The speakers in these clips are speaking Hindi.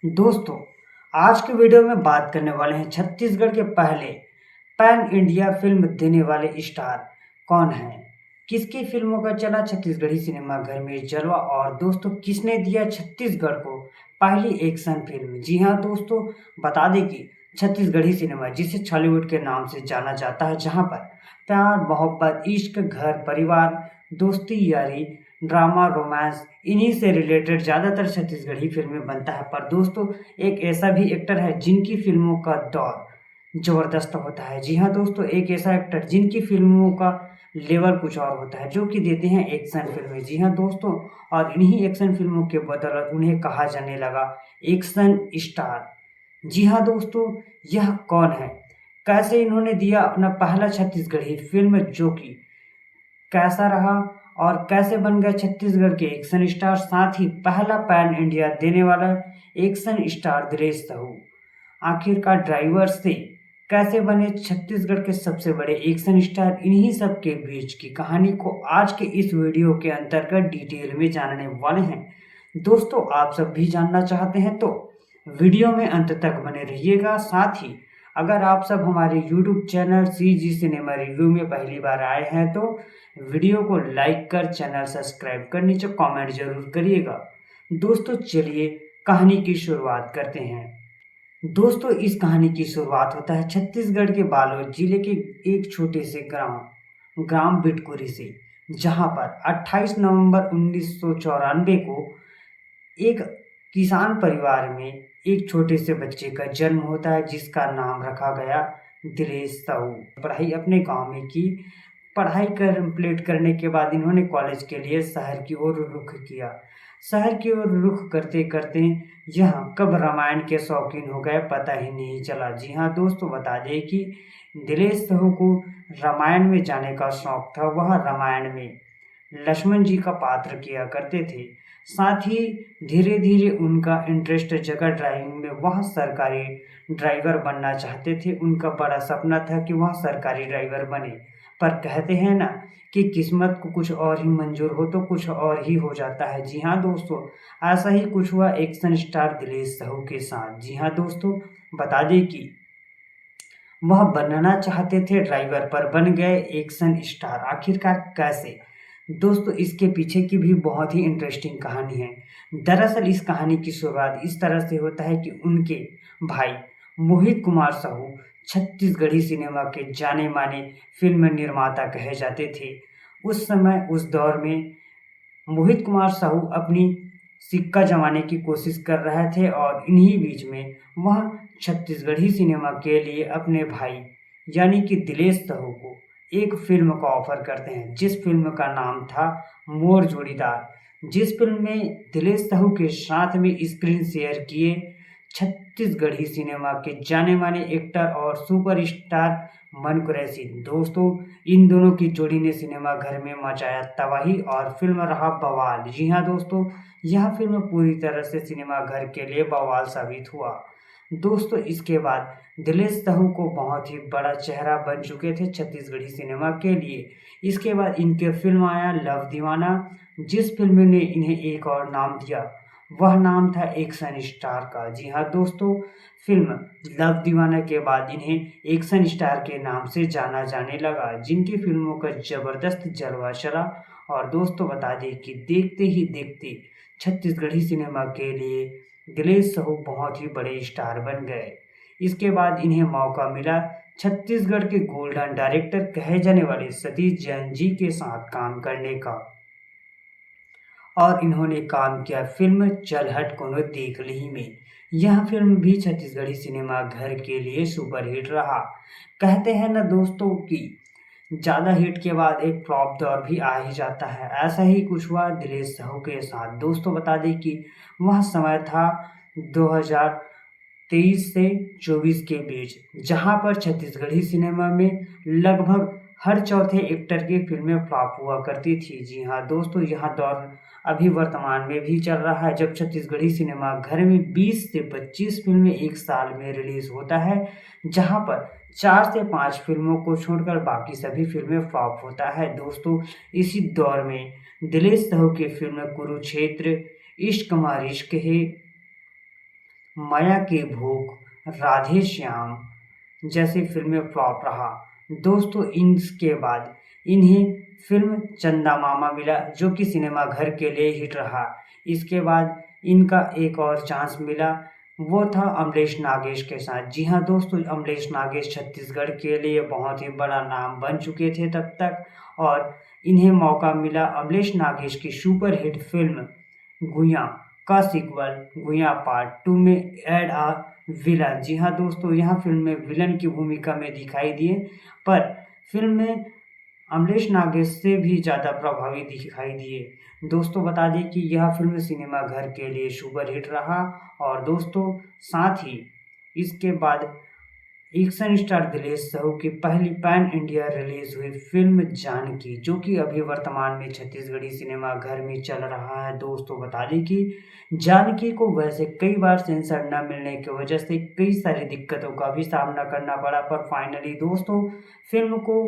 दोस्तों, आज के वीडियो में बात करने वाले हैं छत्तीसगढ़ के पहले पैन इंडिया फिल्म देने वाले स्टार कौन हैं? किसकी फिल्मों का चला छत्तीसगढ़ी सिनेमा घर में जलवा और दोस्तों किसने दिया छत्तीसगढ़ को पहली एक्शन फिल्म? जी हाँ दोस्तों, बता दें कि छत्तीसगढ़ी सिनेमा जिसे छॉलीवुड के नाम से जाना जाता है, जहाँ पर प्यार, मोहब्बत, इश्क, घर, परिवार, दोस्ती, यारी, ड्रामा, रोमांस इन्हीं से रिलेटेड ज़्यादातर छत्तीसगढ़ी फिल्में बनता है। पर दोस्तों, एक ऐसा भी एक्टर है जिनकी फिल्मों का दौर ज़बरदस्त होता है। जी हाँ दोस्तों, एक ऐसा एक्टर जिनकी फिल्मों का लेवल कुछ और होता है, जो कि देते हैं एक्शन फिल्में। जी हाँ दोस्तों, और इन्हीं एक्शन फिल्मों के बदौलत उन्हें कहा जाने लगा एक्शन स्टार। जी हाँ दोस्तों, यह कौन है? कैसे इन्होंने दिया अपना पहला छत्तीसगढ़ी फिल्म, जो कि कैसा रहा और कैसे बन गए छत्तीसगढ़ के एक्शन स्टार, साथ ही पहला पैन इंडिया देने वाला एक्शन स्टार दिनेश साहू आखिरकार ड्राइवर से कैसे बने छत्तीसगढ़ के सबसे बड़े एक्शन स्टार? इन्हीं सब के बीच की कहानी को आज के इस वीडियो के अंतर्गत डिटेल में जानने वाले हैं। दोस्तों, आप सब भी जानना चाहते हैं तो वीडियो में अंत तक बने रहिएगा। साथ ही अगर आप सब हमारे YouTube channel CG cinema review में पहली बार आए हैं तो वीडियो को लाइक कर चैनल सब्सक्राइब कर नीचे कमेंट जरूर करिएगा। दोस्तों, चलिए कहानी की शुरुआत करते हैं। दोस्तों, इस कहानी की शुरुआत होता है छत्तीसगढ़ के बालोद जिले के एक छोटे से ग्राम ग्राम बिटकुरी से, जहां पर 28 नवंबर 1994 को एक किसान परिवार में एक छोटे से बच्चे का जन्म होता है, जिसका नाम रखा गया दिनेश साहू। पढ़ाई अपने गांव में की। पढ़ाई कंप्लीट करने के बाद इन्होंने कॉलेज के लिए शहर की ओर रुख किया। शहर की ओर रुख करते करते यह कब रामायण के शौकीन हो गए पता ही नहीं चला। जी हाँ दोस्तों, बता दें कि दिनेश साहू को रामायण में जाने का शौक था। वह रामायण में लक्ष्मण जी का पात्र किया करते थे। साथ ही धीरे धीरे उनका इंटरेस्ट जगा ड्राइविंग में। वह सरकारी ड्राइवर बनना चाहते थे। उनका बड़ा सपना था कि वह सरकारी ड्राइवर बने। पर कहते हैं ना कि किस्मत को कुछ और ही मंजूर हो तो कुछ और ही हो जाता है। जी हाँ दोस्तों, ऐसा ही कुछ हुआ एक्शन स्टार दिनेश साहू के साथ। जी हाँ दोस्तों, बता दें कि वह बनना चाहते थे ड्राइवर, पर बन गए एक्शन स्टार। आखिरकार कैसे? दोस्तों, इसके पीछे की भी बहुत ही इंटरेस्टिंग कहानी है। दरअसल इस कहानी की शुरुआत इस तरह से होता है कि उनके भाई मोहित कुमार साहू छत्तीसगढ़ी सिनेमा के जाने माने फिल्म निर्माता कहे जाते थे। उस समय उस दौर में मोहित कुमार साहू अपनी सिक्का जमाने की कोशिश कर रहे थे और इन्हीं बीच में वह छत्तीसगढ़ी सिनेमा के लिए अपने भाई यानी कि दिनेश साहू को एक फिल्म का ऑफर करते हैं, जिस फिल्म का नाम था मोर जोड़ीदार। जिस फिल्म में दिनेश साहू के साथ में स्क्रीन शेयर किए छत्तीसगढ़ी सिनेमा के जाने माने एक्टर और सुपरस्टार मन कुरैशी। दोस्तों, इन दोनों की जोड़ी ने सिनेमा घर में मचाया तबाही और फिल्म रहा बवाल। जी हाँ दोस्तों, यह फिल्म पूरी तरह से सिनेमा घर के लिए बवाल साबित हुआ। दोस्तों, इसके बाद दिनेश साहू को बहुत ही बड़ा चेहरा बन चुके थे छत्तीसगढ़ी सिनेमा के लिए। इसके बाद इनके फिल्म आया लव दीवाना, जिस फिल्म ने इन्हें एक और नाम दिया। वह नाम था एक्शन स्टार का। जी हाँ दोस्तों, फिल्म लव दीवाना के बाद इन्हें एक्शन स्टार के नाम से जाना जाने लगा, जिनकी फिल्मों का जबरदस्त जलवा चला। और दोस्तों, बता दें कि देखते ही देखते छत्तीसगढ़ी सिनेमा के लिए दिनेश साहू बहुत ही बड़े स्टार बन गए। इसके बाद इन्हें मौका मिला छत्तीसगढ़ के गोल्डन डायरेक्टर कहे जाने वाले सतीश जैन जी के साथ काम करने का, और इन्होंने काम किया फिल्म चल हट कोनो देख ली में। यह फिल्म भी छत्तीसगढ़ी सिनेमा घर के लिए सुपरहिट रहा। कहते हैं ना दोस्तों कि ज़्यादा हिट के बाद एक फ्लॉप दौर भी आ ही जाता है। ऐसा ही कुछ हुआ दिनेश साहू के साथ। दोस्तों, बता दें कि वह समय था 2023 से 24 के बीच, जहां पर छत्तीसगढ़ी सिनेमा में लगभग हर चौथे एक्टर की फिल्में फ्लॉप हुआ करती थी। जी हाँ दोस्तों, यह दौर अभी वर्तमान में भी चल रहा है, जब छत्तीसगढ़ी सिनेमा घर में 20 से 25 फिल्में एक साल में रिलीज होता है, जहां पर 4 से 5 फिल्मों को छोड़कर बाकी सभी फिल्में फ्लॉप होता है। दोस्तों, इसी दौर में दिनेश साहू की फिल्म कुरुक्षेत्र, इश्क कुमार इश्क है, माया की भूख, राधे श्याम जैसी फिल्में फ्लॉप रहा। दोस्तों इसके बाद इन्हें फिल्म चंदा मामा मिला जो कि सिनेमा घर के लिए हिट रहा। इसके बाद इनका एक और चांस मिला, वो था अमलेश नागेश के साथ। जी हाँ दोस्तों, अमलेश नागेश छत्तीसगढ़ के लिए बहुत ही बड़ा नाम बन चुके थे तब तक, और इन्हें मौका मिला अमलेश नागेश की सुपर हिट फिल्म गुइया का सीक्वल गुइया पार्ट 2 में एड आ विलन। जी हाँ दोस्तों, यहाँ फिल्म में विलन की भूमिका में दिखाई दिए, पर फिल्म में अमलेश नागेश से भी ज़्यादा प्रभावी दिखाई दिए। दोस्तों बता दें कि यह फिल्म सिनेमा घर के लिए सुपर हिट रहा। और दोस्तों साथ ही इसके बाद एक्शन स्टार दिलेश साहू की पहली पैन इंडिया रिलीज हुई फिल्म जानकी, जो कि अभी वर्तमान में छत्तीसगढ़ी सिनेमा घर में चल रहा है। दोस्तों बता दें कि जानकी को वैसे कई बार सेंसर न मिलने की वजह से कई सारी दिक्कतों का भी सामना करना पड़ा, पर फाइनली दोस्तों फिल्म को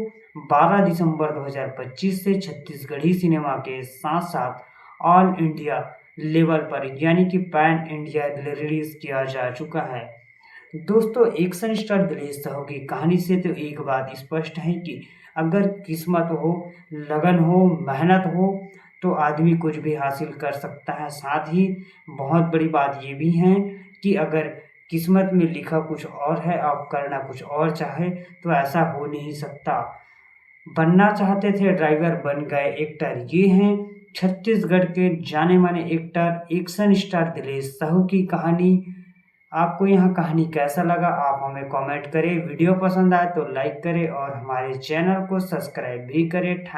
12 दिसंबर 2025 से छत्तीसगढ़ी सिनेमा के साथ साथ ऑल इंडिया लेवल पर यानी कि पैन इंडिया रिलीज किया जा चुका है। दोस्तों एक्शन स्टार दिलेश साहू की कहानी से तो एक बात स्पष्ट है कि अगर किस्मत हो, लगन हो, मेहनत हो तो आदमी कुछ भी हासिल कर सकता है। साथ ही बहुत बड़ी बात ये भी है कि अगर किस्मत में लिखा कुछ और है, आप करना कुछ और चाहे तो ऐसा हो नहीं सकता। बनना चाहते थे ड्राइवर, बन गए एक्टर। ये हैं छत्तीसगढ़ के जाने माने actor action star Dilesh Sahu की कहानी। आपको यह कहानी कैसा लगा आप हमें कमेंट करें। वीडियो पसंद आए तो लाइक करें और हमारे चैनल को सब्सक्राइब भी करें।